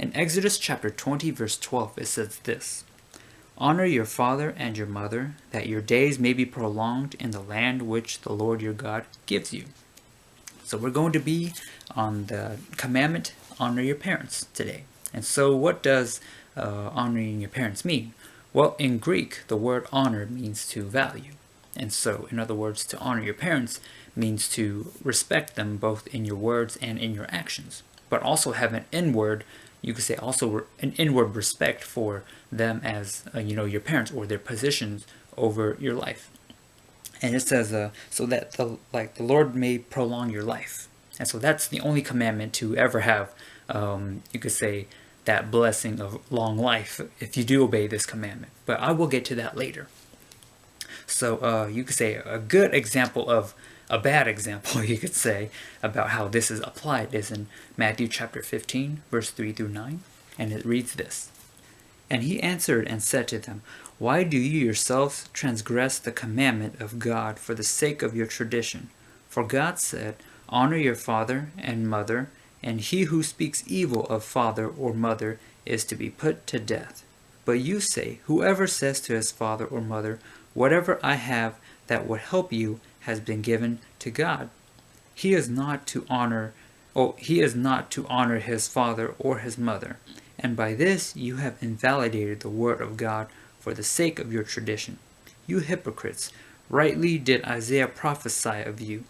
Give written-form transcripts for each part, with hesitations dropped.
In Exodus chapter 20 verse 12 it says this: "Honor your father and your mother, that your days may be prolonged in the land which the Lord your God gives you." So we're going to be on the commandment, honor your parents, today. And so what does honoring your parents mean? Well, in Greek, the word honor means to value. And so, in other words, to honor your parents means to respect them both in your words and in your actions, but also have an inward, you could say also an inward respect for them as, your parents, or their positions over your life. And it says, so that the Lord may prolong your life. And so that's the only commandment to ever have, you could say, that blessing of long life if you do obey this commandment. But I will get to that later. So you could say a good example of a bad example, you could say, about how this is applied is in Matthew chapter 15, verse 3 through 9. And it reads this: "And he answered and said to them, Why do you yourselves transgress the commandment of God for the sake of your tradition? For God said, Honor your father and mother, and he who speaks evil of father or mother is to be put to death. But you say, Whoever says to his father or mother, Whatever I have that would help you has been given to God. He is not to honor his father or his mother, and by this you have invalidated the word of God for the sake of your tradition. You hypocrites, rightly did Isaiah prophesy of you.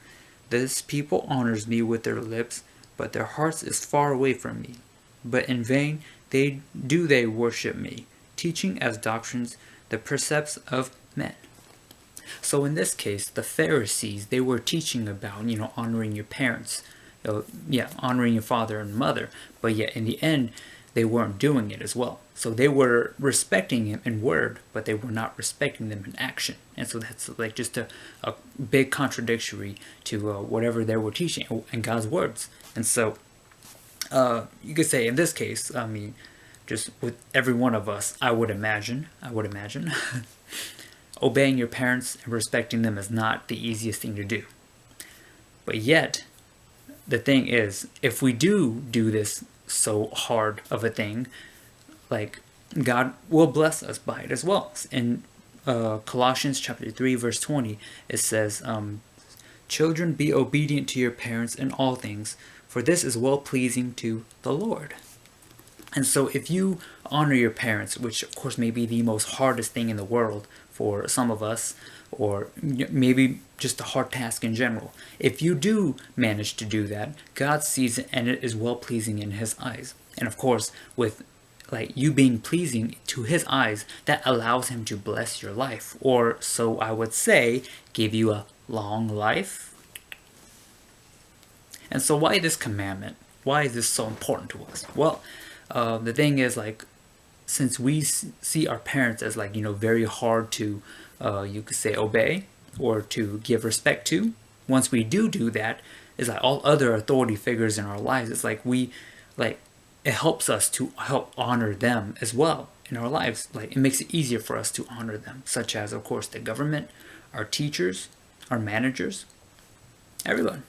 This people honors me with their lips, but their hearts is far away from me. But in vain they worship me, teaching as doctrines the precepts of men." So in this case, the Pharisees, they were teaching about, honoring your parents, honoring your father and mother, but yet in the end, they weren't doing it as well. So they were respecting him in word, but they were not respecting them in action. And so that's like just a big contradictory to whatever they were teaching in God's words. And so you could say in this case, just with every one of us, I would imagine, obeying your parents and respecting them is not the easiest thing to do. But yet, the thing is, if we do this so hard of a thing, like, God will bless us by it as well. In Colossians chapter 3 verse 20, it says, "Children, be obedient to your parents in all things, for this is well pleasing to the Lord." And so if you honor your parents, which of course may be the most hardest thing in the world for some of us, or maybe just a hard task in general, if you do manage to do that, God sees it and it is well pleasing in his eyes. And of course, with you being pleasing to his eyes, that allows him to bless your life, or so I would say, give you a long life. And so why this commandment? Why is this so important to us? Well, the thing is, since we see our parents as very hard to you could say obey or to give respect to, once we do that, it's like all other authority figures in our lives, it's it helps us to help honor them as well in our lives. It makes it easier for us to honor them, such as of course the government, our teachers, our managers, everyone.